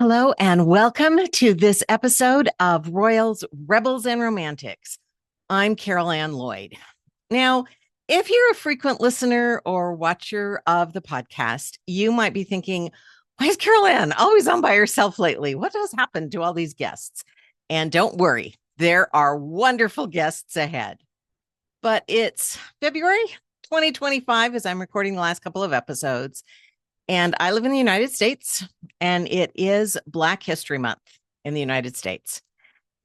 Hello, and welcome to this episode of Royals, Rebels, and Romantics. I'm Ann Lloyd. Now, if you're a frequent listener or watcher of the podcast, you might be thinking, why is Ann always on by herself lately? What has happened to all these guests? And don't worry, there are wonderful guests ahead. But it's February 2025 as I'm recording the last couple of episodes. And I live in the United States, and it is Black History Month in the United States.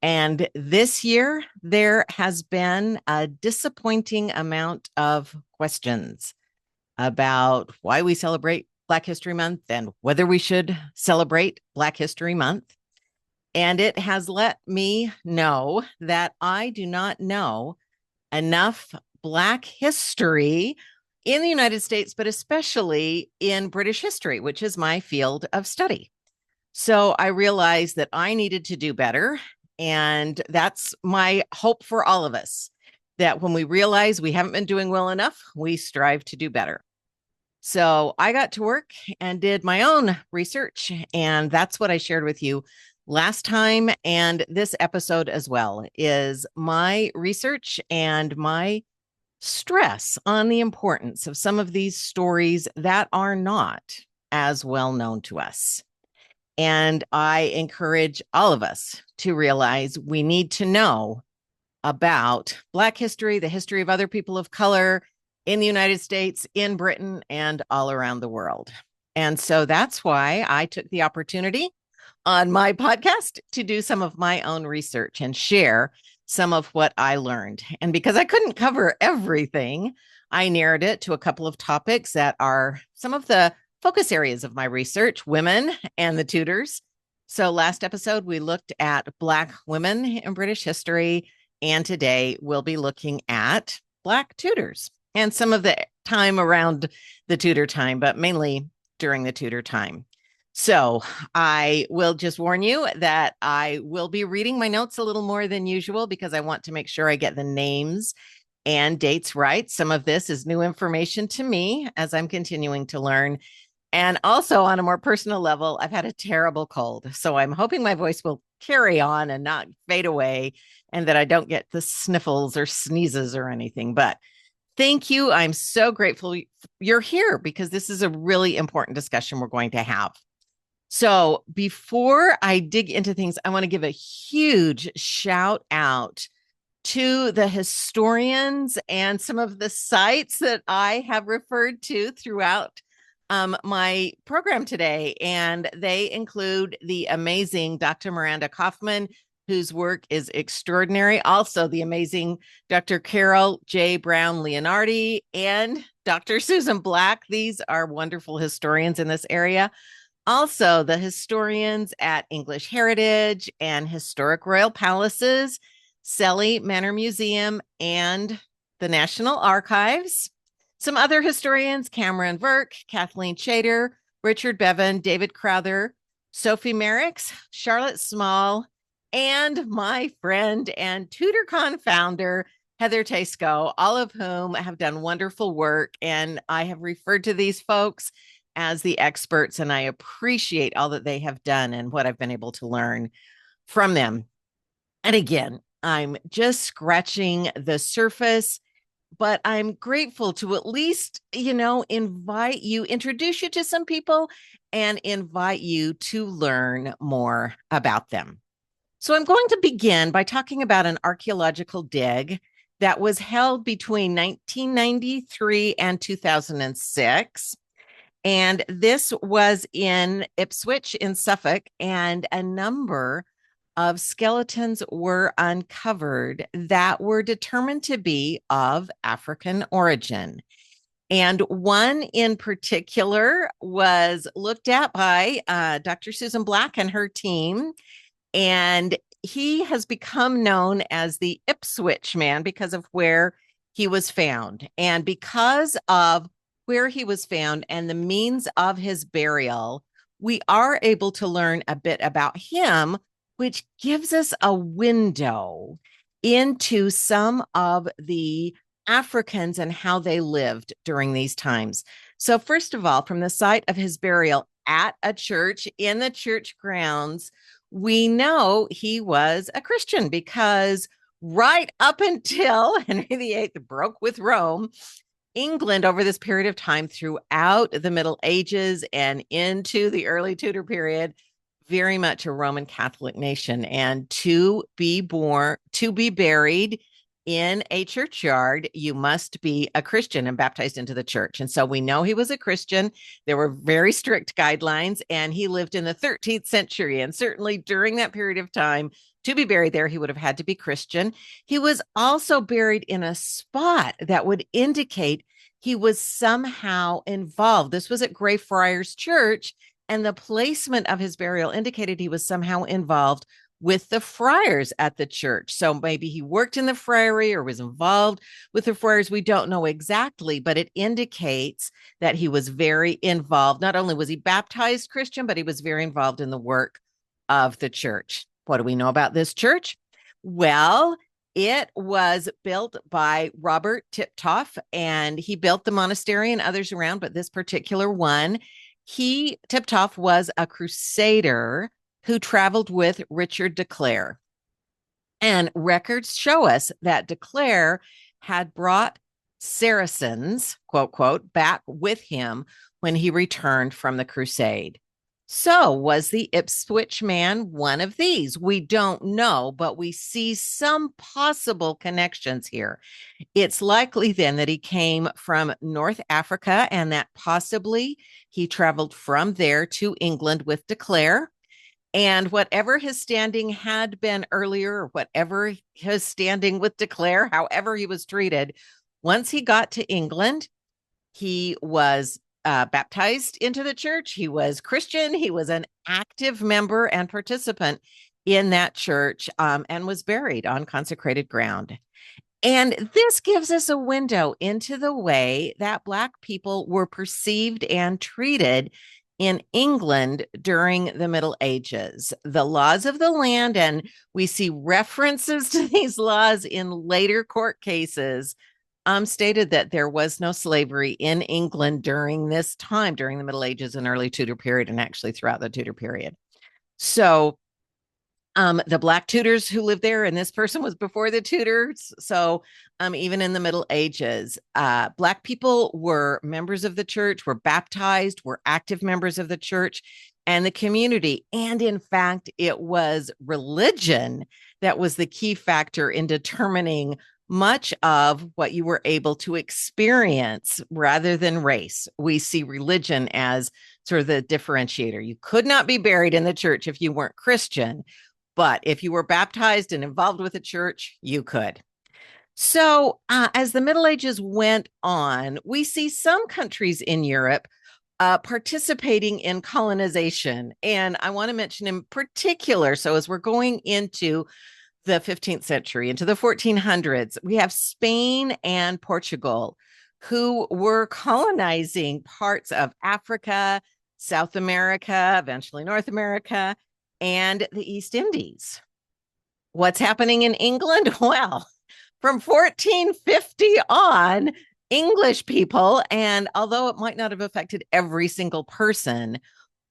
And this year, there has been a disappointing amount of questions about why we celebrate Black History Month and whether we should celebrate Black History Month. And it has let me know that I do not know enough Black history in the United States, but especially in British history, which is my field of study. So I realized that I needed to do better. And that's my hope for all of us, that when we realize we haven't been doing well enough, we strive to do better. So I got to work and did my own research. And that's what I shared with you last time. And this episode as well is my research and my stress on the importance of some of these stories that are not as well known to us. And I encourage all of us to realize we need to know about Black history, the history of other people of color in the United States, in Britain, and all around the world. And so that's why I took the opportunity on my podcast to do some of my own research and share some of what I learned. And because I couldn't cover everything, I narrowed it to a couple of topics that are some of the focus areas of my research: women and the Tudors. So last episode, we looked at Black women in British history. And today we'll be looking at Black Tudors and some of the time around the Tudor time, but mainly during the Tudor time. So I will just warn you that I will be reading my notes a little more than usual because I want to make sure I get the names and dates right. Some of this is new information to me as I'm continuing to learn. And also on a more personal level, I've had a terrible cold. So I'm hoping my voice will carry on and not fade away, and that I don't get the sniffles or sneezes or anything. But thank you. I'm so grateful you're here because this is a really important discussion we're going to have. So before I dig into things, I want to give a huge shout out to the historians and some of the sites that I have referred to throughout my program today. And they include the amazing Dr. Miranda Kaufman, whose work is extraordinary. Also, the amazing Dr. Carol J. Brown Leonardi and Dr. Susan Black. These are wonderful historians in this area. Also, the historians at English Heritage and Historic Royal Palaces, Selly Manor Museum, and the National Archives. Some other historians: Cameron Verk, Kathleen Chater, Richard Bevan, David Crowther, Sophie Merricks, Charlotte Small, and my friend and TudorCon founder, Heather Tasco, all of whom have done wonderful work. And I have referred to these folks as the experts, and I appreciate all that they have done and what I've been able to learn from them. And again, I'm just scratching the surface, but I'm grateful to at least, introduce you to some people and invite you to learn more about them. So I'm going to begin by talking about an archaeological dig that was held between 1993 and 2006. And this was in Ipswich in Suffolk, and a number of skeletons were uncovered that were determined to be of African origin. And one in particular was looked at by Dr. Susan Black and her team. And he has become known as the Ipswich Man because of where he was found. And because of where he was found and the means of his burial, we are able to learn a bit about him, which gives us a window into some of the Africans and how they lived during these times. So first of all, from the site of his burial at a church in the church grounds, we know he was a Christian because right up until Henry VIII broke with Rome, England over this period of time throughout the Middle Ages and into the early Tudor period, very much a Roman Catholic nation. And to be buried in a churchyard, you must be a Christian and baptized into the church. And so we know he was a Christian. There were very strict guidelines, and he lived in the 13th century. And certainly during that period of time, to be buried there, he would have had to be Christian. He was also buried in a spot that would indicate he was somehow involved. This was at Greyfriars Church, and the placement of his burial indicated he was somehow involved with the friars at the church. So maybe he worked in the friary or was involved with the friars. We don't know exactly, but it indicates that he was very involved. Not only was he baptized Christian, but he was very involved in the work of the church. What do we know about this church? Well, it was built by Robert Tiptoft, and he built the monastery and others around, but this particular one, Tiptoft was a crusader who traveled with Richard de Clare. And records show us that de Clare had brought Saracens, quote, quote, back with him when he returned from the crusade. So was the Ipswich man one of these? We don't know, but we see some possible connections here. It's likely then that he came from North Africa and that possibly he traveled from there to England with de Clare. And whatever his standing had been earlier, or whatever his standing with de Clare, however he was treated, once he got to England, he was baptized into the church. He was Christian. He was an active member and participant in that church, and was buried on consecrated ground. And this gives us a window into the way that Black people were perceived and treated in England during the Middle Ages. The laws of the land, and we see references to these laws in later court cases, stated that there was no slavery in England during this time, during the Middle Ages and early Tudor period, and actually throughout the Tudor period. So the Black Tudors who lived there, and this person was before the Tudors. So even in the Middle Ages, Black people were members of the church, were baptized, were active members of the church and the community. And in fact, it was religion that was the key factor in determining much of what you were able to experience rather than race. We see religion as sort of the differentiator. You could not be buried in the church if you weren't Christian, but if you were baptized and involved with the church, you could. So as the Middle Ages went on, we see some countries in Europe participating in colonization. And I want to mention in particular, so as we're going into the 15th century, into the 1400s, we have Spain and Portugal who were colonizing parts of Africa, South America, eventually North America, and the East Indies. What's happening in England? Well, from 1450 on, English people, and although it might not have affected every single person,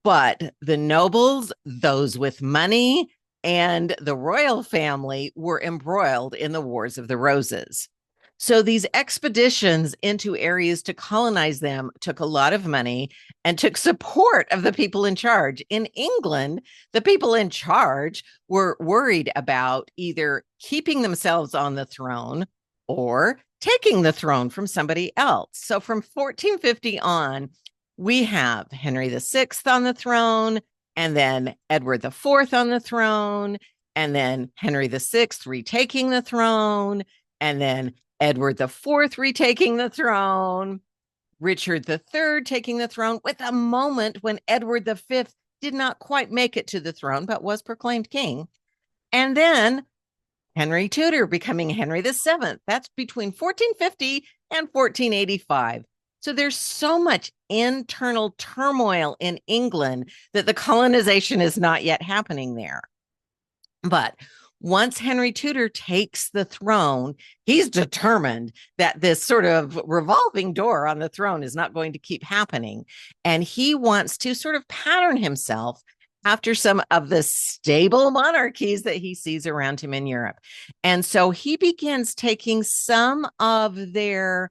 but the nobles, those with money, and the royal family were embroiled in the Wars of the Roses. So these expeditions into areas to colonize them took a lot of money and took support of the people in charge. In England, the people in charge were worried about either keeping themselves on the throne or taking the throne from somebody else. So from 1450 on, we have Henry VI on the throne, and then Edward IV on the throne, and then Henry VI retaking the throne, and then Edward IV retaking the throne, Richard III taking the throne, with a moment when Edward V did not quite make it to the throne, but was proclaimed king. And then Henry Tudor becoming Henry VII. That's between 1450 and 1485. So there's so much internal turmoil in England that the colonization is not yet happening there. But Once Henry Tudor takes the throne, he's determined that this sort of revolving door on the throne is not going to keep happening. And he wants to sort of pattern himself after some of the stable monarchies that he sees around him in Europe. And so he begins taking some of their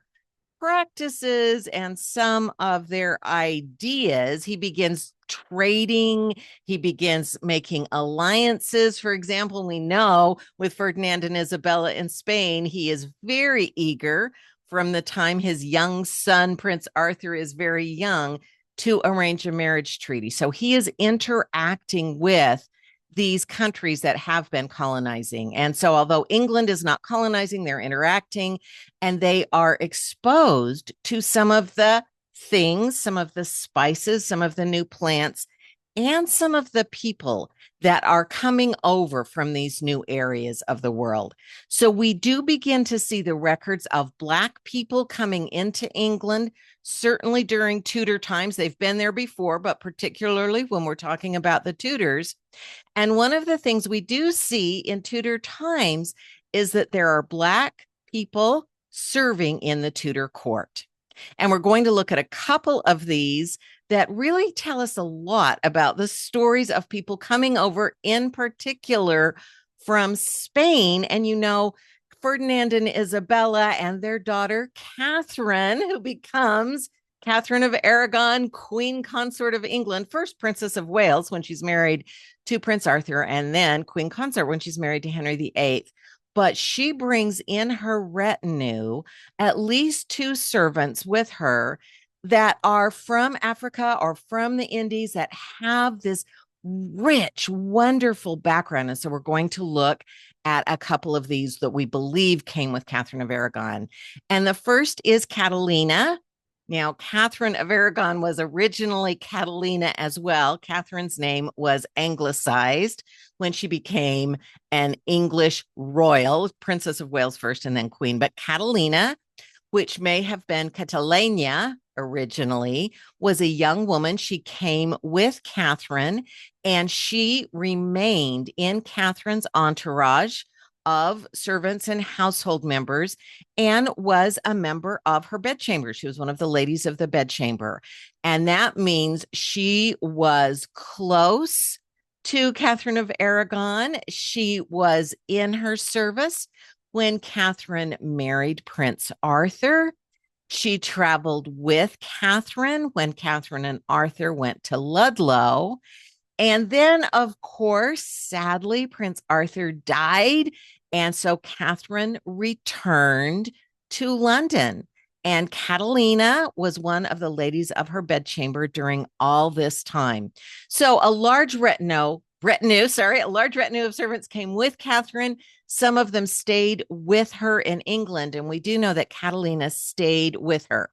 practices and some of their ideas. He begins trading, he begins making alliances. For example, we know with Ferdinand and Isabella in Spain, he is very eager from the time his young son, Prince Arthur, is very young to arrange a marriage treaty. So he is interacting with these countries that have been colonizing. And so, although England is not colonizing, they're interacting and they are exposed to some of the things, some of the spices, some of the new plants, and some of the people that are coming over from these new areas of the world. So we do begin to see the records of Black people coming into England, certainly during Tudor times. They've been there before, but particularly when we're talking about the Tudors. And one of the things we do see in Tudor times is that there are Black people serving in the Tudor court. And we're going to look at a couple of these that really tell us a lot about the stories of people coming over, in particular from Spain. And you know, Ferdinand and Isabella and their daughter, Catherine, who becomes Catherine of Aragon, Queen Consort of England, first Princess of Wales when she's married to Prince Arthur, and then Queen Consort when she's married to Henry VIII. But she brings in her retinue at least 2 servants with her that are from Africa or from the Indies that have this rich, wonderful background. And so we're going to look at a couple of these that we believe came with Catherine of Aragon. And the first is Catalina. Now, Catherine of Aragon was originally Catalina as well. Catherine's name was anglicized when she became an English royal, Princess of Wales first and then Queen. But Catalina, which may have been Catalina originally, was a young woman. She came with Catherine and she remained in Catherine's entourage of servants and household members and was a member of her bedchamber. She was one of the ladies of the bedchamber. And that means she was close to Catherine of Aragon. She was in her service when Catherine married Prince Arthur. She traveled with Catherine when Catherine and Arthur went to Ludlow. And then, of course, sadly, Prince Arthur died. And so Catherine returned to London. And Catalina was one of the ladies of her bedchamber during all this time. So a large retinue of servants came with Catherine. Some of them stayed with her in England. And we do know that Catalina stayed with her.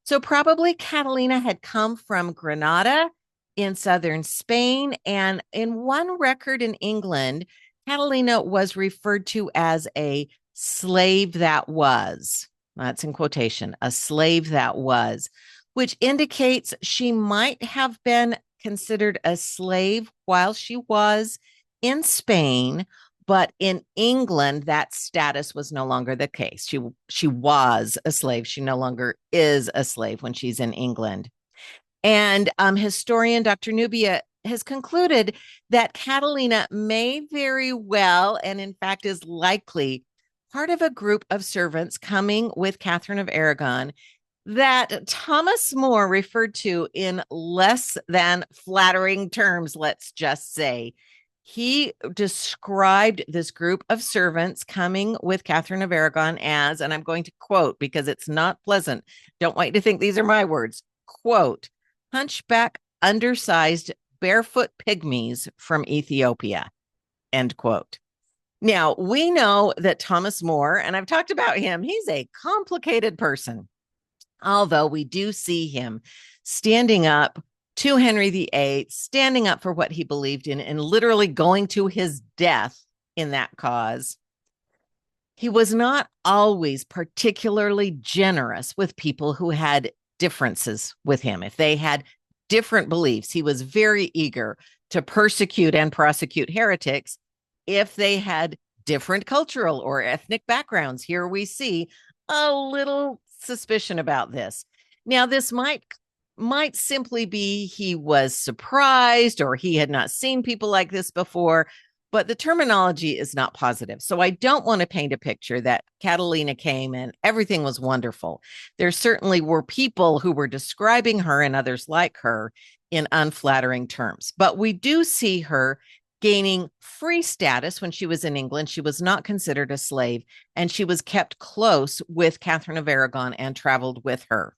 So probably Catalina had come from Granada in southern Spain. And in one record in England, Catalina was referred to as a slave that was. That's in quotation, a slave that was, which indicates she might have been considered a slave while she was in Spain, but in England, that status was no longer the case. She was a slave. She no longer is a slave when she's in England. And historian Dr. Nubia has concluded that Catalina may very well, and in fact is likely, part of a group of servants coming with Catherine of Aragon that Thomas More referred to in less than flattering terms, let's just say. He described this group of servants coming with Catherine of Aragon as, and I'm going to quote because it's not pleasant. Don't want you to think these are my words. Quote, hunchback, undersized, barefoot pygmies from Ethiopia, end quote. Now, we know that Thomas More, and I've talked about him, he's a complicated person, although we do see him standing up to Henry VIII, standing up for what he believed in, and literally going to his death in that cause. He was not always particularly generous with people who had differences with him. If they had different beliefs, he was very eager to persecute and prosecute heretics. if they had different cultural or ethnic backgrounds. Here we see a little suspicion about this. Now, this might simply be he was surprised or he had not seen people like this before, but the terminology is not positive. So I don't want to paint a picture that Catalina came and everything was wonderful. There certainly were people who were describing her and others like her in unflattering terms, but we do see her gaining free status when she was in England. She was not considered a slave, and she was kept close with Catherine of Aragon and traveled with her.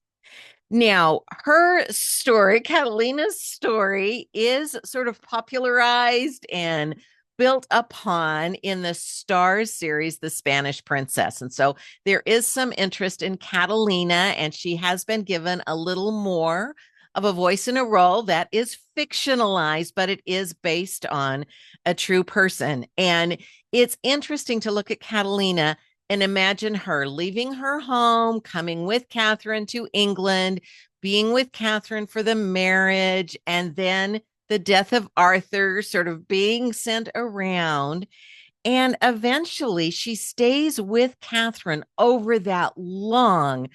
Now, her story, Catalina's story, is sort of popularized and built upon in the Starz series, The Spanish Princess. And so there is some interest in Catalina, and she has been given a little more of a voice in a role that is fictionalized, but it is based on a true person. And it's interesting to look at Catalina and imagine her leaving her home, coming with Catherine to England, being with Catherine for the marriage, and then the death of Arthur, sort of being sent around. And eventually she stays with Catherine over that long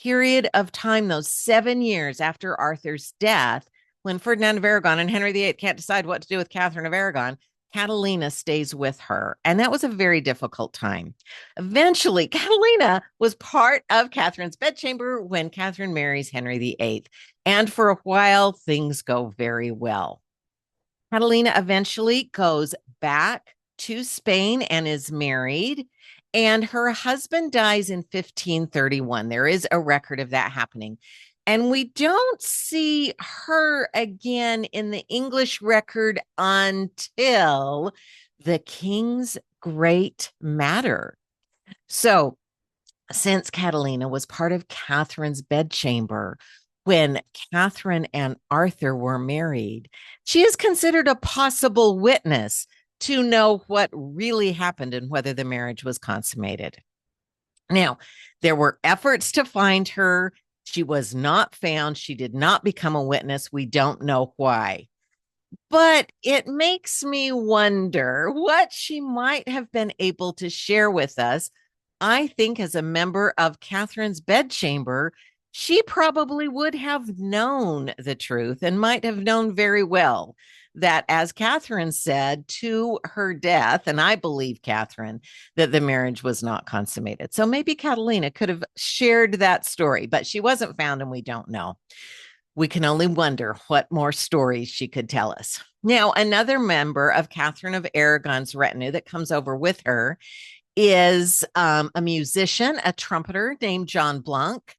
period of time, those 7 years after Arthur's death, when Ferdinand of Aragon and Henry VIII can't decide what to do with Catherine of Aragon. Catalina stays with her. And that was a very difficult time. Eventually, Catalina was part of Catherine's bedchamber when Catherine marries Henry VIII. And for a while, things go very well. Catalina eventually goes back to Spain and is married. And her husband dies in 1531. There is a record of that happening. And we don't see her again in the English record until the King's Great Matter. So, since Catalina was part of Catherine's bedchamber when Catherine and Arthur were married, she is considered a possible witness to know what really happened and whether the marriage was consummated. Now, there were efforts to find her. She was not found. She did not become a witness. We don't know why. But it makes me wonder what she might have been able to share with us. I think as a member of Catherine's bedchamber, she probably would have known the truth and might have known very well that, as Catherine said to her death, and I believe Catherine, that the marriage was not consummated. So maybe Catalina could have shared that story, but she wasn't found and we don't know. We can only wonder what more stories she could tell us. Now, another member of Catherine of Aragon's retinue that comes over with her is a musician, a trumpeter named John Blanc.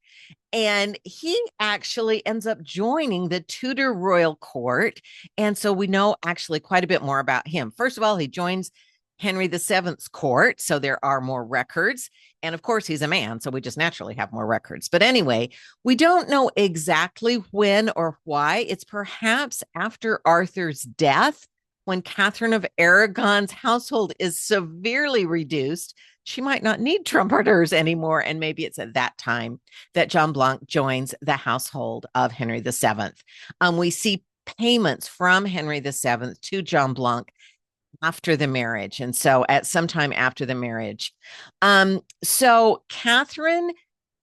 And he actually ends up joining the Tudor royal court. And so we know actually quite a bit more about him. First of all, he joins Henry VII's court. So there are more records. And of course, he's a man. So we just naturally have more records. But anyway, we don't know exactly when or why. It's perhaps after Arthur's death, when Catherine of Aragon's household is severely reduced. She might not need trumpeters anymore. And maybe it's at that time that John Blanc joins the household of Henry VII. We see payments from Henry VII to John Blanc after the marriage. And so at some time after the marriage. So Catherine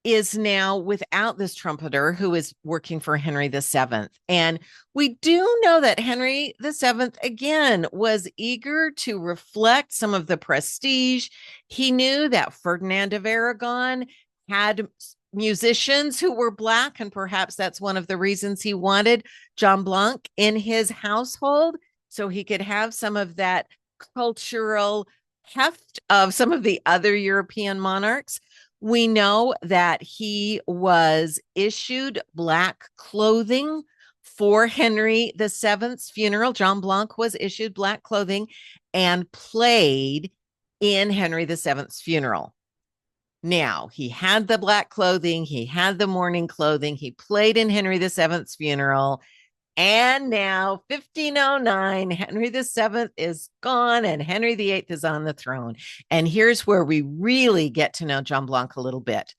is now without this trumpeter who is working for Henry VII. And we do know that Henry VII, again, was eager to reflect some of the prestige. He knew that Ferdinand of Aragon had musicians who were Black, and perhaps that's one of the reasons he wanted John Blanc in his household, so he could have some of that cultural heft of some of the other European monarchs. We know that he was issued Black clothing for Henry VII's funeral. John Blanc was issued Black clothing and played in Henry VII's funeral. Now, he had the Black clothing, he had the mourning clothing, he played in Henry VII's funeral. And now, 1509, Henry VII is gone and Henry VIII is on the throne. And here's where we really get to know John Blanc a little bit.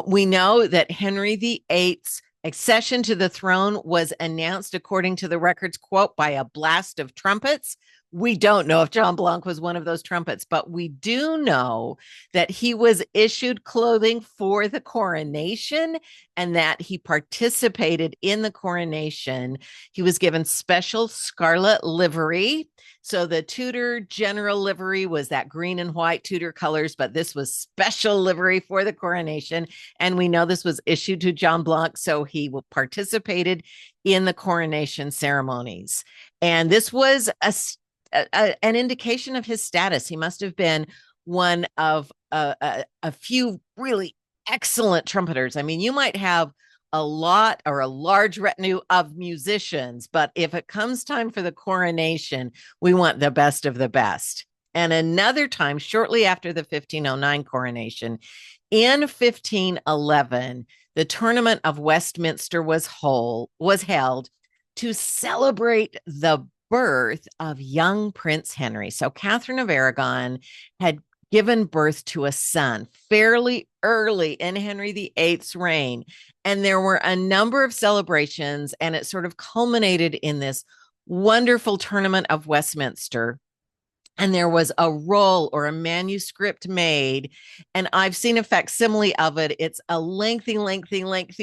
We know that Henry VIII's accession to the throne was announced, according to the records, quote, by a blast of trumpets, We don't know if John Blanc was one of those trumpets, but we do know that he was issued clothing for the coronation and that he participated in the coronation. He was given special scarlet livery. So the Tudor general livery was that green and white Tudor colors, but this was special livery for the coronation. And we know this was issued to John Blanc, so he participated in the coronation ceremonies. And this was an indication of his status. He must have been one of a few really excellent trumpeters. I mean, you might have a lot or a large retinue of musicians, but if it comes time for the coronation, we want the best of the best. And another time, shortly after the 1509 coronation, in 1511, the Tournament of Westminster was held to celebrate the birth of young Prince Henry. So Catherine of Aragon had given birth to a son fairly early in Henry VIII's reign. And there were a number of celebrations, and it sort of culminated in this wonderful Tournament of Westminster. And there was a roll or a manuscript made, and I've seen a facsimile of it. It's a lengthy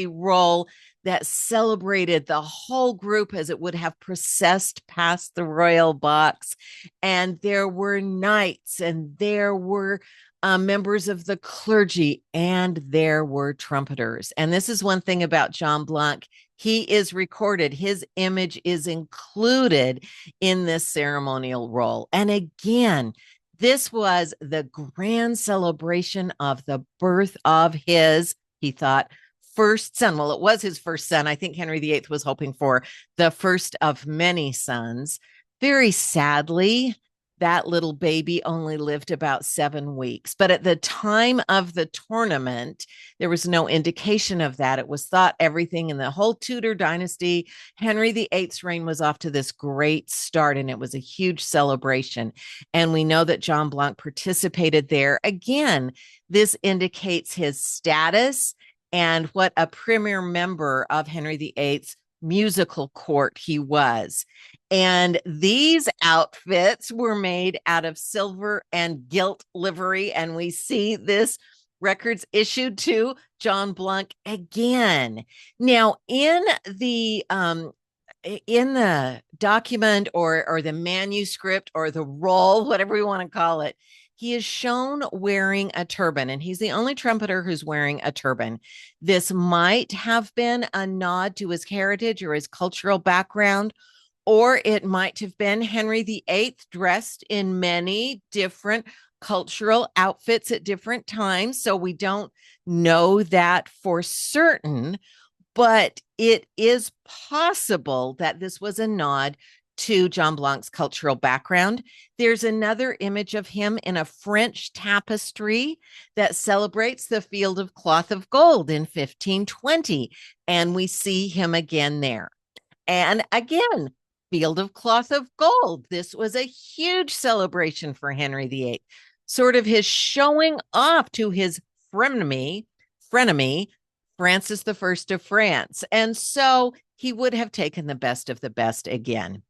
roll that celebrated the whole group as it would have processed past the royal box. And there were knights, and there were members of the clergy, and there were trumpeters. And this is one thing about John Blanc. He is recorded. His image is included in this ceremonial roll. And again, this was the grand celebration of the birth of his, he thought, first son. Well, it was his first son. I think Henry VIII was hoping for the first of many sons. Very sadly, that little baby only lived about 7 weeks. But at the time of the tournament, there was no indication of that. It was thought everything in the whole Tudor dynasty, Henry VIII's reign was off to this great start, and it was a huge celebration. And we know that John Blanc participated there. Again, this indicates his status and what a premier member of Henry VIII's musical court he was. And these outfits were made out of silver and gilt livery. And we see this records issued to John Blanc again. Now, in the document or the manuscript or the roll, whatever we want to call it, he is shown wearing a turban, and he's the only trumpeter who's wearing a turban. This might have been a nod to his heritage or his cultural background, or it might have been Henry VIII dressed in many different cultural outfits at different times. So we don't know that for certain, but it is possible that this was a nod to John Blanc's cultural background. There's another image of him in a French tapestry that celebrates the Field of Cloth of Gold in 1520, and we see him again there. And again, Field of Cloth of Gold. This was a huge celebration for Henry VIII, sort of his showing off to his frenemy, Francis I of France. And so he would have taken the best of the best again.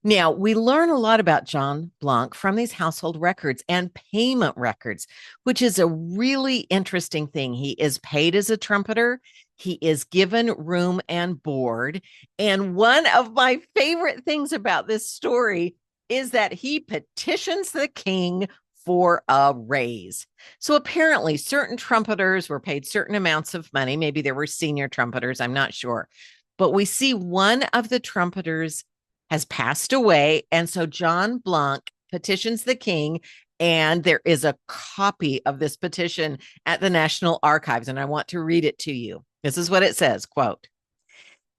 Now, we learn a lot about John Blanc from these household records and payment records, which is a really interesting thing. He is paid as a trumpeter. He is given room and board. And one of my favorite things about this story is that he petitions the king for a raise. So apparently certain trumpeters were paid certain amounts of money. Maybe there were senior trumpeters, I'm not sure. But we see one of the trumpeters has passed away. And so John Blanc petitions the king, and there is a copy of this petition at the National Archives. And I want to read it to you. This is what it says, quote,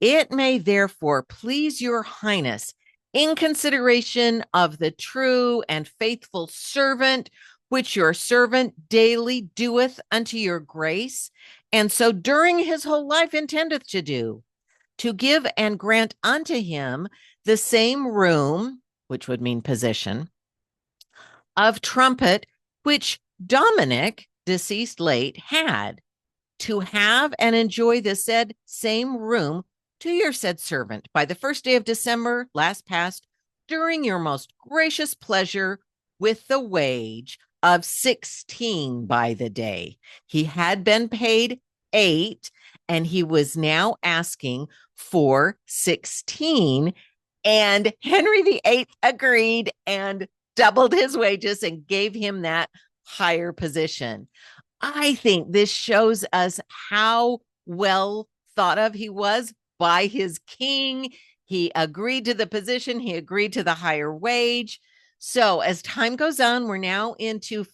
"It may therefore please your highness, in consideration of the true and faithful servant, which your servant daily doeth unto your grace, and so during his whole life intendeth to do, to give and grant unto him the same room," which would mean position, "of trumpet, which Dominic, deceased late, had, to have and enjoy the said same room to your said servant by the 1st day of December last past, stirring your most gracious pleasure with the wage of 16 by the day. He had been paid 8, and he was now asking for 16. And Henry VIII agreed and doubled his wages and gave him that higher position. I think this shows us how well thought of he was by his king. He agreed to the position, he agreed to the higher wage. So as time goes on, we're now into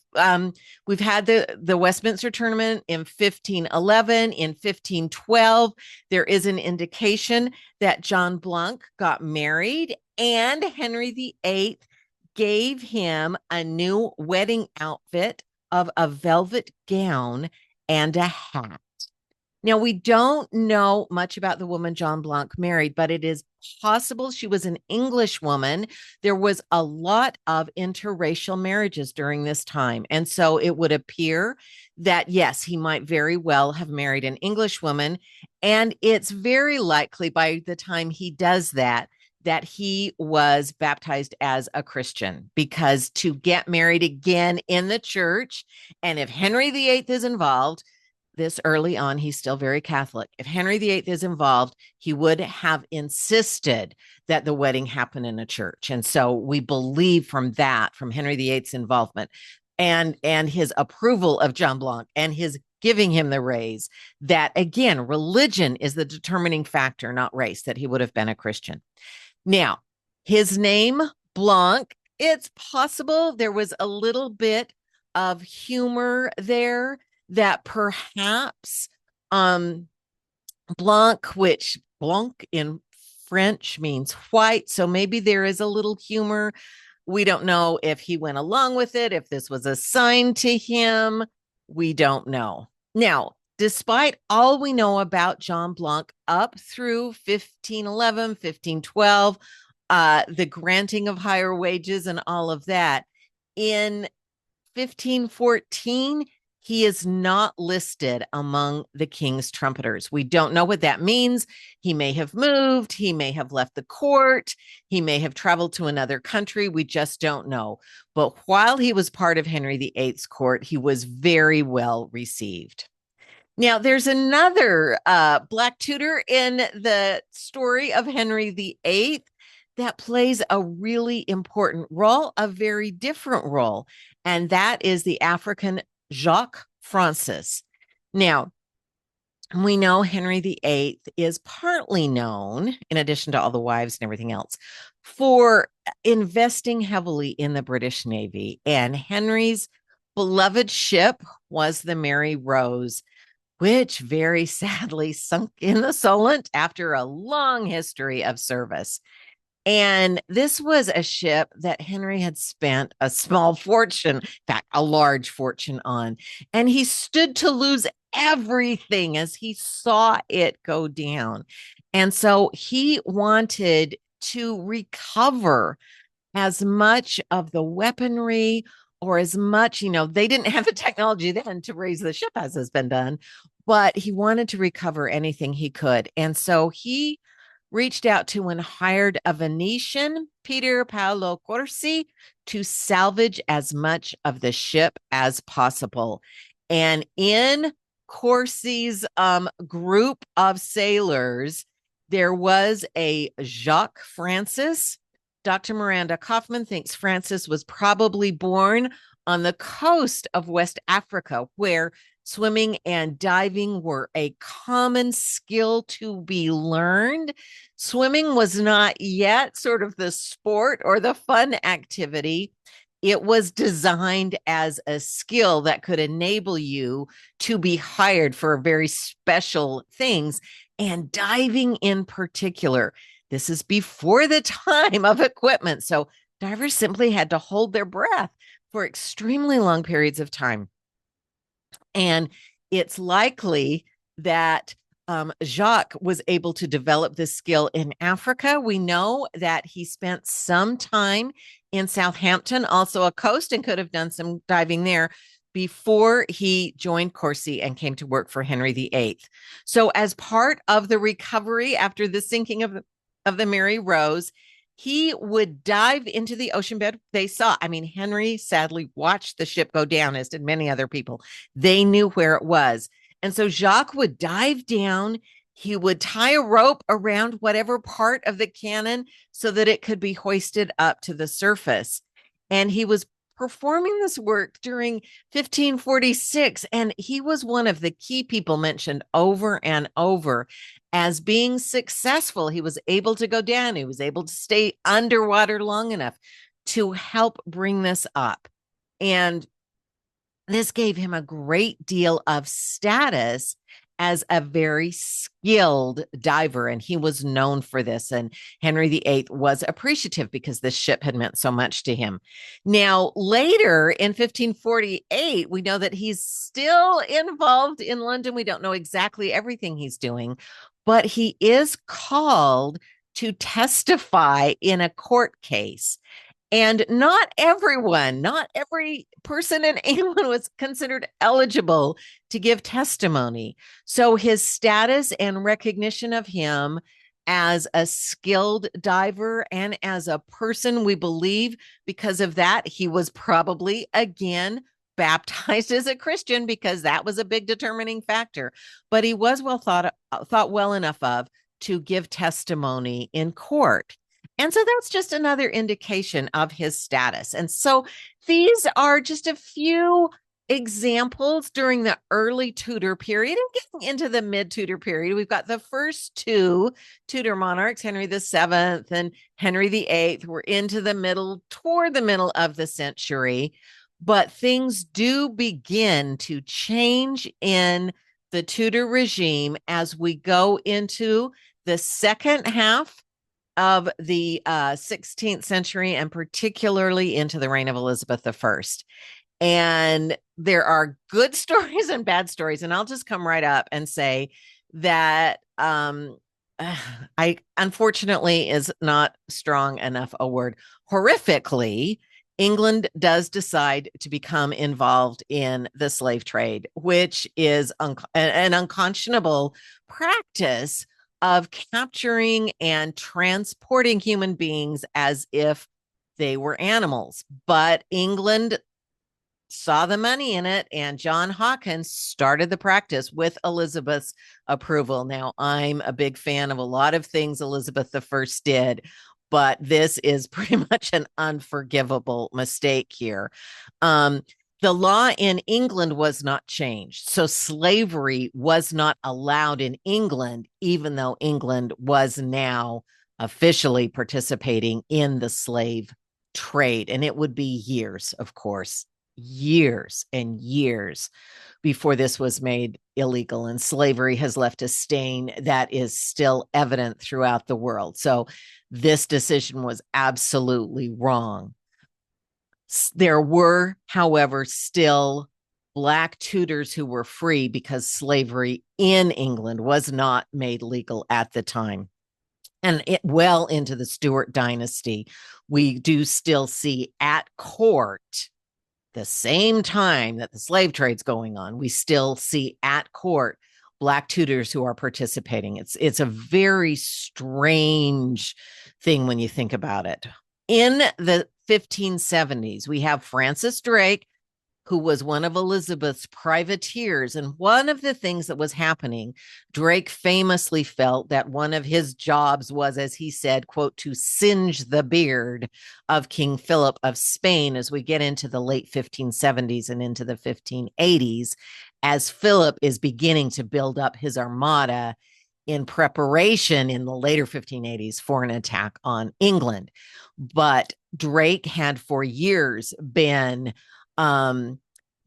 we've had the Westminster tournament in 1511. In 1512, there is an indication that John Blanc got married, and Henry VIII gave him a new wedding outfit of a velvet gown and a hat. Now, we don't know much about the woman John Blanc married, but it is possible she was an English woman. There was a lot of interracial marriages during this time. And so it would appear that, yes, he might very well have married an English woman. And it's very likely by the time he does that, that he was baptized as a Christian, because to get married again in the church, and if Henry VIII is involved, this early on, he's still very Catholic. If Henry VIII is involved, he would have insisted that the wedding happen in a church. And so we believe from that, from Henry VIII's involvement and his approval of John Blanc and his giving him the raise, that again, religion is the determining factor, not race, that he would have been a Christian. Now, his name, Blanc, it's possible there was a little bit of humor there, that perhaps Blanc, which Blanc in French means white, so maybe there is a little humor. We don't know if he went along with it, if this was assigned to him. We don't know. Now, despite all we know about John Blanc up through 1511, 1512, the granting of higher wages and all of that, in 1514, he is not listed among the king's trumpeters. We don't know what that means. He may have moved. He may have left the court. He may have traveled to another country. We just don't know. But while he was part of Henry VIII's court, he was very well received. Now, there's another Black Tudor in the story of Henry VIII that plays a really important role, a very different role, and that is the African Jacques Francis. Now, we know Henry VIII is partly known, in addition to all the wives and everything else, for investing heavily in the British Navy. And Henry's beloved ship was the Mary Rose, which very sadly sunk in the Solent after a long history of service. And this was a ship that Henry had spent a small fortune, in fact, a large fortune on. And he stood to lose everything as he saw it go down. And so he wanted to recover as much of the weaponry, or as much, they didn't have the technology then to raise the ship as has been done, but he wanted to recover anything he could. And so he reached out to and hired a Venetian, Peter Paolo Corsi, to salvage as much of the ship as possible. And in Corsi's group of sailors, there was a Jacques Francis. Dr. Miranda Kaufman thinks Francis was probably born on the coast of West Africa, where swimming and diving were a common skill to be learned. Swimming was not yet sort of the sport or the fun activity. It was designed as a skill that could enable you to be hired for very special things, and diving in particular. This is before the time of equipment, so divers simply had to hold their breath for extremely long periods of time. And it's likely that Jacques was able to develop this skill in Africa. We know that he spent some time in Southampton, also a coast, and could have done some diving there before he joined Corsi and came to work for Henry VIII. So as part of the recovery after the sinking of the Mary Rose, he would dive into the ocean bed. They saw, I mean, Henry sadly watched the ship go down, as did many other people. They knew where it was. And so Jacques would dive down. He would tie a rope around whatever part of the cannon so that it could be hoisted up to the surface. And he was performing this work during 1546. And he was one of the key people mentioned over and over as being successful. He was able to go down. He was able to stay underwater long enough to help bring this up. And this gave him a great deal of status as a very skilled diver, and he was known for this. And Henry VIII was appreciative because this ship had meant so much to him. Now, later in 1548, we know that he's still involved in London. We don't know exactly everything he's doing, but he is called to testify in a court case. And not every person in England was considered eligible to give testimony. So his status and recognition of him as a skilled diver and as a person, we believe because of that, he was probably again baptized as a Christian, because that was a big determining factor. But he was thought well enough of to give testimony in court. And so that's just another indication of his status. And so these are just a few examples during the early Tudor period. And getting into the mid-Tudor period, we've got the first two Tudor monarchs, Henry VII and Henry VIII. We're into toward the middle of the century. But things do begin to change in the Tudor regime as we go into the second half of the 16th century, and particularly into the reign of Elizabeth I. And there are good stories and bad stories. And I'll just come right up and say that I unfortunately is not strong enough a word. Horrifically, England does decide to become involved in the slave trade, which is an unconscionable practice of capturing and transporting human beings as if they were animals. But England saw the money in it, and John Hawkins started the practice with Elizabeth's approval. Now, I'm a big fan of a lot of things Elizabeth I did, but this is pretty much an unforgivable mistake here. The law in England was not changed. So slavery was not allowed in England, even though England was now officially participating in the slave trade. And it would be years, of course, years and years before this was made illegal. And slavery has left a stain that is still evident throughout the world. So this decision was absolutely wrong. There were, however, still Black Tudors who were free because slavery in England was not made legal at the time. And well into the Stuart dynasty, we do still see at court, the same time that the slave trade's going on, we still see at court Black Tudors who are participating. It's a very strange thing when you think about it. In the 1570s, we have Francis Drake, who was one of Elizabeth's privateers. And one of the things that was happening, Drake famously felt that one of his jobs was, as he said, quote, to singe the beard of King Philip of Spain as we get into the late 1570s and into the 1580s, as Philip is beginning to build up his armada in preparation in the later 1580s for an attack on England. But Drake had for years been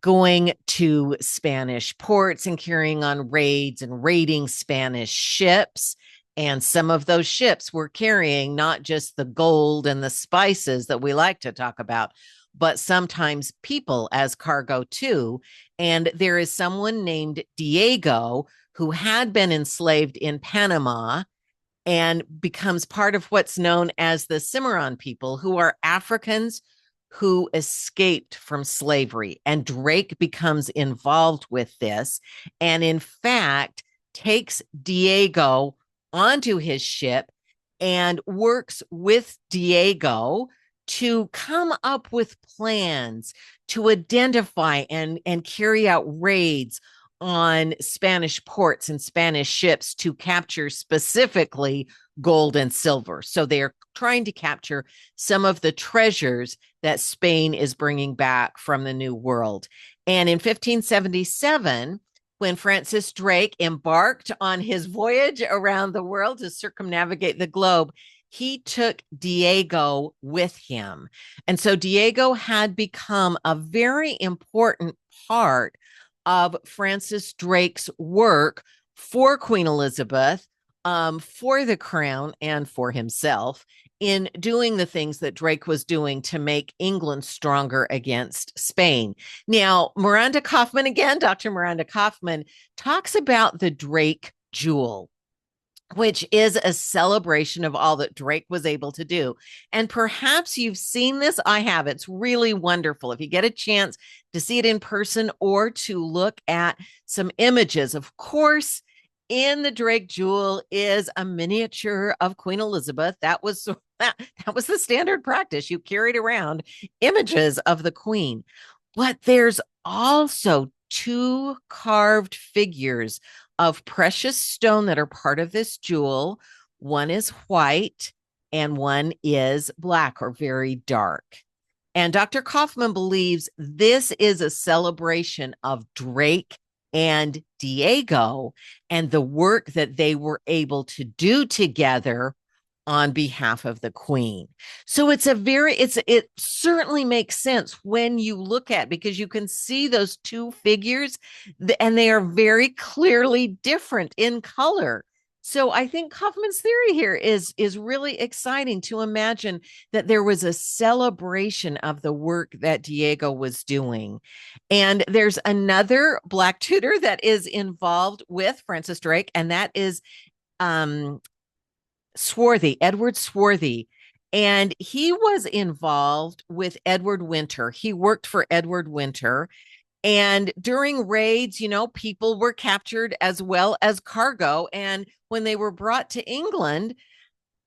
going to Spanish ports and carrying on raids and raiding Spanish ships. And some of those ships were carrying not just the gold and the spices that we like to talk about, but sometimes people as cargo too. And there is someone named Diego who had been enslaved in Panama and becomes part of what's known as the Cimarron people, who are Africans who escaped from slavery. And Drake becomes involved with this and, in fact, takes Diego onto his ship and works with Diego to come up with plans to identify and carry out raids on Spanish ports and Spanish ships to capture specifically gold and silver. So they are trying to capture some of the treasures that Spain is bringing back from the New World. And in 1577, when Francis Drake embarked on his voyage around the world to circumnavigate the globe, he took Diego with him. And so Diego had become a very important part of Francis Drake's work for Queen Elizabeth, for the crown, and for himself in doing the things that Drake was doing to make England stronger against Spain. Now, Miranda Kaufman, again, Dr. Miranda Kaufman, talks about the Drake Jewel, which is a celebration of all that Drake was able to do. And perhaps you've seen this. I have. It's really wonderful. If you get a chance to see it in person or to look at some images, of course, in the Drake Jewel is a miniature of Queen Elizabeth. That was the standard practice. You carried around images of the Queen. But there's also two carved figures of precious stone that are part of this jewel. One is white and one is black or very dark. And Dr. Kaufman believes this is a celebration of Drake and Diego and the work that they were able to do together on behalf of the Queen. So it certainly makes sense when you look at, because you can see those two figures and they are very clearly different in color. So I think Kaufman's theory here is really exciting to imagine that there was a celebration of the work that Diego was doing. And there's another Black Tudor that is involved with Francis Drake, and that is Edward Swarthy. And he was involved with Edward Winter. He worked for Edward Winter. And during raids, people were captured as well as cargo. And when they were brought to England,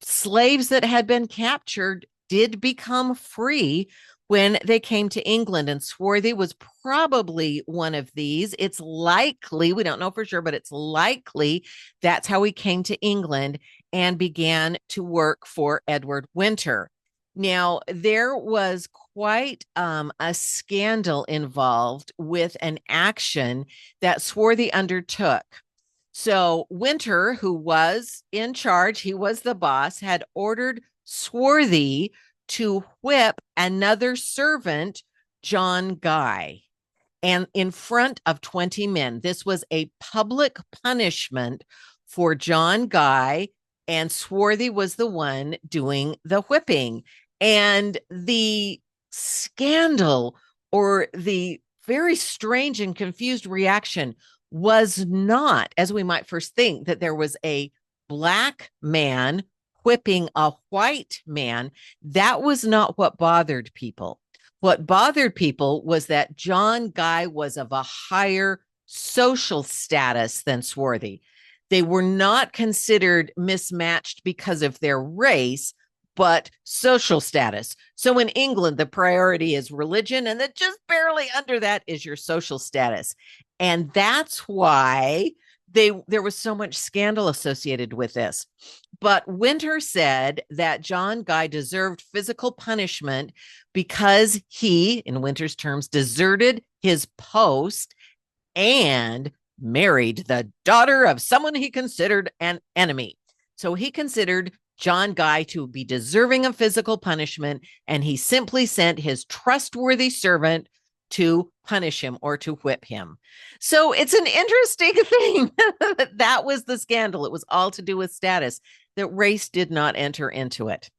slaves that had been captured did become free when they came to England. And Swarthy was probably one of these. It's likely, we don't know for sure, but it's likely that's how he came to England and began to work for Edward Winter. Now, there was quite a scandal involved with an action that Swarthy undertook. So Winter, who was in charge, he was the boss, had ordered Swarthy to whip another servant, John Guy, and in front of 20 men. This was a public punishment for John Guy, and Swarthy was the one doing the whipping. And the scandal, or the very strange and confused reaction, was not, as we might first think, that there was a black man whipping a white man. That was not what bothered people. What bothered people was that John Guy was of a higher social status than Swarthy. They were not considered mismatched because of their race, but social status. So in England, the priority is religion, and then just barely under that is your social status. And that's why there was so much scandal associated with this. But Winter said that John Guy deserved physical punishment because he, in Winter's terms, deserted his post and married the daughter of someone he considered an enemy. So he considered John Guy to be deserving of physical punishment, and he simply sent his trustworthy servant to punish him or to whip him. So it's an interesting thing. That was the scandal. It was all to do with status, that race did not enter into it.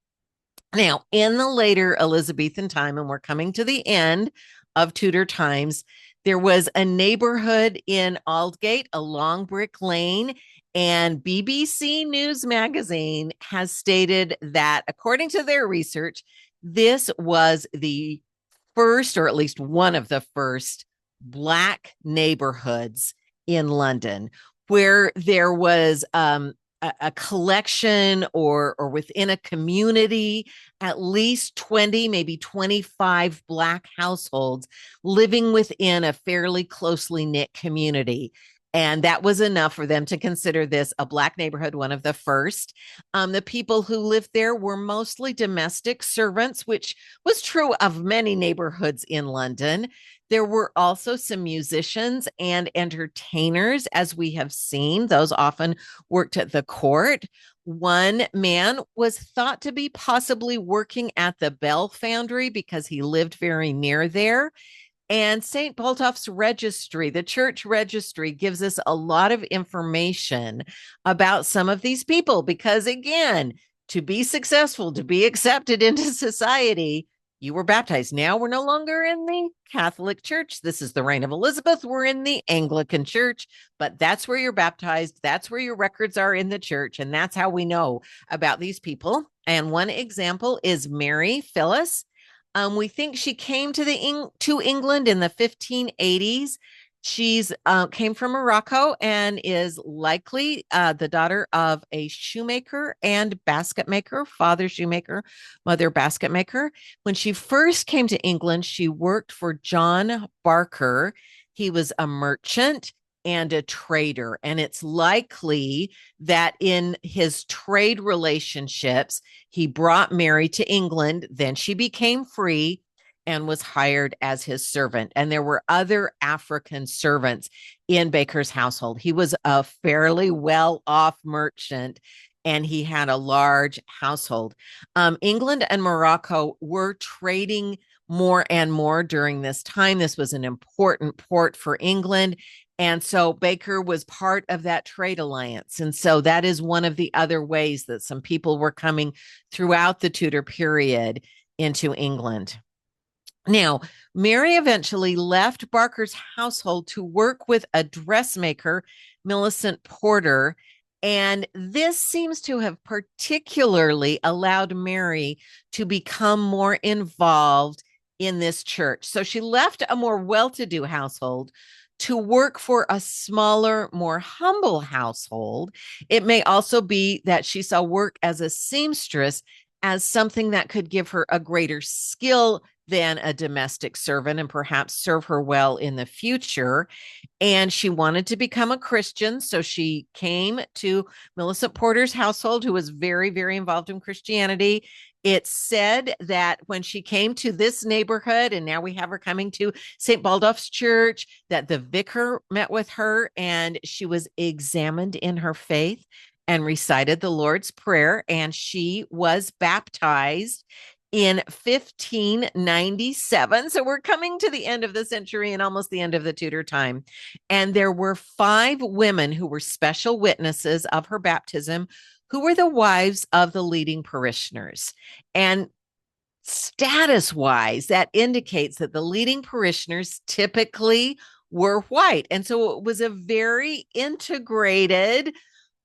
Now, in the later Elizabethan time, and we're coming to the end of Tudor times, there was a neighborhood in Aldgate along Brick Lane, and BBC News Magazine has stated that, according to their research, this was the first, or at least one of the first, Black neighborhoods in London, where there was a collection or within a community, at least 20, maybe 25 Black households living within a fairly closely knit community. And that was enough for them to consider this a Black neighborhood, one of the first. The people who lived there were mostly domestic servants, which was true of many neighborhoods in London. There were also some musicians and entertainers, as we have seen. Those often worked at the court. One man was thought to be possibly working at the bell foundry because he lived very near there. And St. Baldulph's registry, the church registry, gives us a lot of information about some of these people because, again, to be successful, to be accepted into society, you were baptized. Now we're no longer in the Catholic Church. This is the reign of Elizabeth. We're in the Anglican Church, but that's where you're baptized. That's where your records are in the church. And that's how we know about these people. And one example is Mary Phyllis. We think she came to England in the 1580s. She's came from Morocco and is likely the daughter of a shoemaker and basket maker, father shoemaker, mother basket maker. When she first came to England, she worked for John Barker. He was a merchant and a trader. And it's likely that in his trade relationships, he brought Mary to England. Then she became free and was hired as his servant. And there were other African servants in Baker's household. He was a fairly well-off merchant and he had a large household. England and Morocco were trading more and more during this time. This was an important port for England. And so Baker was part of that trade alliance. And so that is one of the other ways that some people were coming throughout the Tudor period into England. Now, Mary eventually left Barker's household to work with a dressmaker, Millicent Porter. And this seems to have particularly allowed Mary to become more involved in this church. So she left a more well-to-do household to work for a smaller, more humble household. It may also be that she saw work as a seamstress as something that could give her a greater skill than a domestic servant and perhaps serve her well in the future. And she wanted to become a Christian. So she came to Millicent Porter's household, who was very, very involved in Christianity. It's said that when she came to this neighborhood, and now we have her coming to St. Baldulph's Church, that the vicar met with her and she was examined in her faith and recited the Lord's Prayer, and she was baptized in 1597. So we're coming to the end of the century and almost the end of the Tudor time. And there were 5 women who were special witnesses of her baptism, who were the wives of the leading parishioners. And status-wise, that indicates that the leading parishioners typically were white. And so it was a very integrated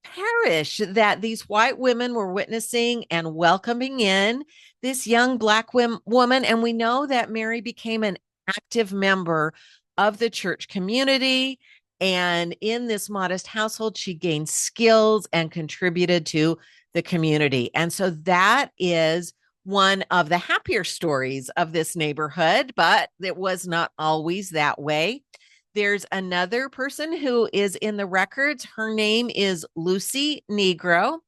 parish that these white women were witnessing and welcoming in this young Black woman. And we know that Mary became an active member of the church community. And in this modest household, she gained skills and contributed to the community. And so that is one of the happier stories of this neighborhood, but it was not always that way. There's another person who is in the records. Her name is Lucy Negro.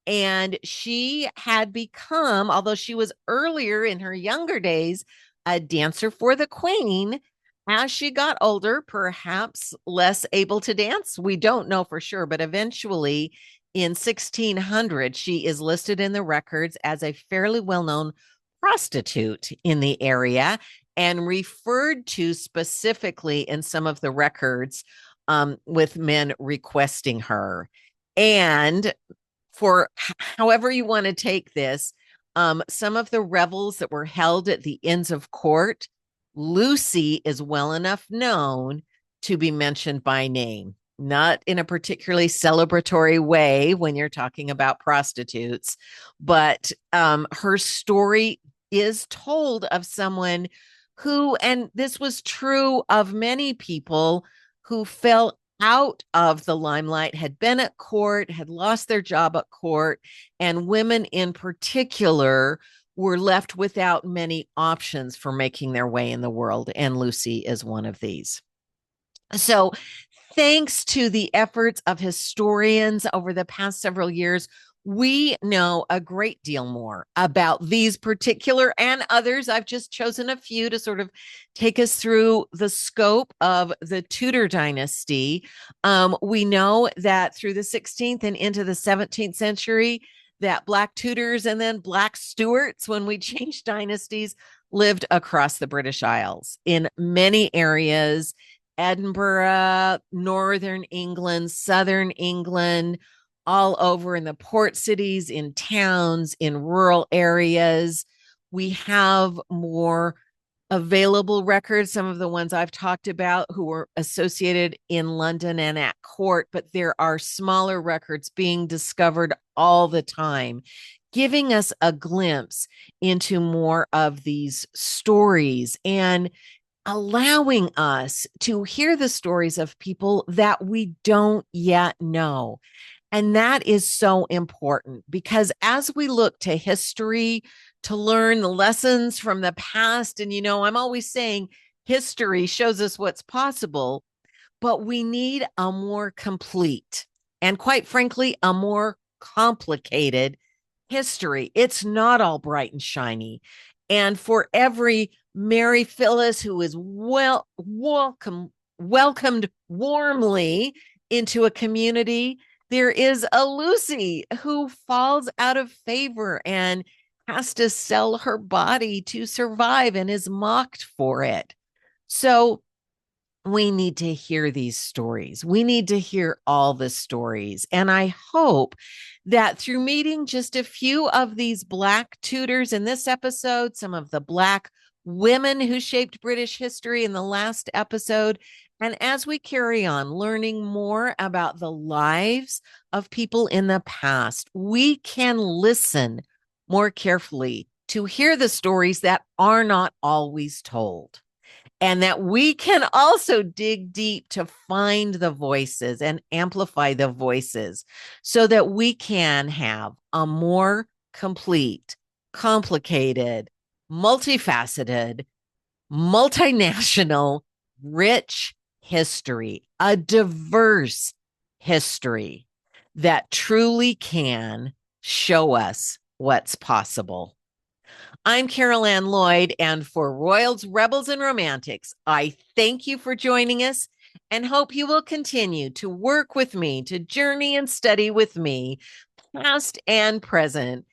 And she had become, although she was earlier in her younger days, a dancer for the Queen. As she got older, perhaps less able to dance. We don't know for sure, but eventually in 1600, she is listed in the records as a fairly well-known prostitute in the area and referred to specifically in some of the records with men requesting her. And for however you want to take this, some of the revels that were held at the Inns of Court, Lucy is well enough known to be mentioned by name, not in a particularly celebratory way when you're talking about prostitutes, but her story is told of someone who, and this was true of many people, who fell out of the limelight, had been at court, had lost their job at court, and women in particular were left without many options for making their way in the world. And Lucy is one of these. So, thanks to the efforts of historians over the past several years, we know a great deal more about these particular and others. I've just chosen a few to sort of take us through the scope of the Tudor dynasty. We know that through the 16th and into the 17th century, that Black Tudors and then Black Stuarts, when we changed dynasties, lived across the British Isles in many areas. Edinburgh, northern England, southern England, all over in the port cities, in towns, in rural areas. We have more available records, some of the ones I've talked about who were associated in London and at court, but there are smaller records being discovered all the time, giving us a glimpse into more of these stories and allowing us to hear the stories of people that we don't yet know. And that is so important because as we look to history to learn the lessons from the past, and I'm always saying history shows us what's possible, but we need a more complete and, quite frankly, a more complicated history. It's not all bright and shiny. And for every Mary Phyllis who is welcomed warmly into a community, there is a Lucy who falls out of favor and has to sell her body to survive and is mocked for it. So we need to hear these stories. We need to hear all the stories. And I hope that through meeting just a few of these Black Tudors in this episode, some of the Black women who shaped British history in the last episode, and as we carry on learning more about the lives of people in the past, we can listen more carefully to hear the stories that are not always told. And that we can also dig deep to find the voices and amplify the voices so that we can have a more complete, complicated, multifaceted, multinational, rich history, a diverse history that truly can show us what's possible. I'm Ann Lloyd, and for Royals, Rebels, and Romantics, I thank you for joining us and hope you will continue to work with me, to journey and study with me, past and present,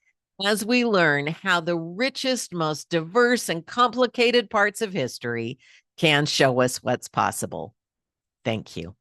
as we learn how the richest, most diverse, and complicated parts of history can show us what's possible. Thank you.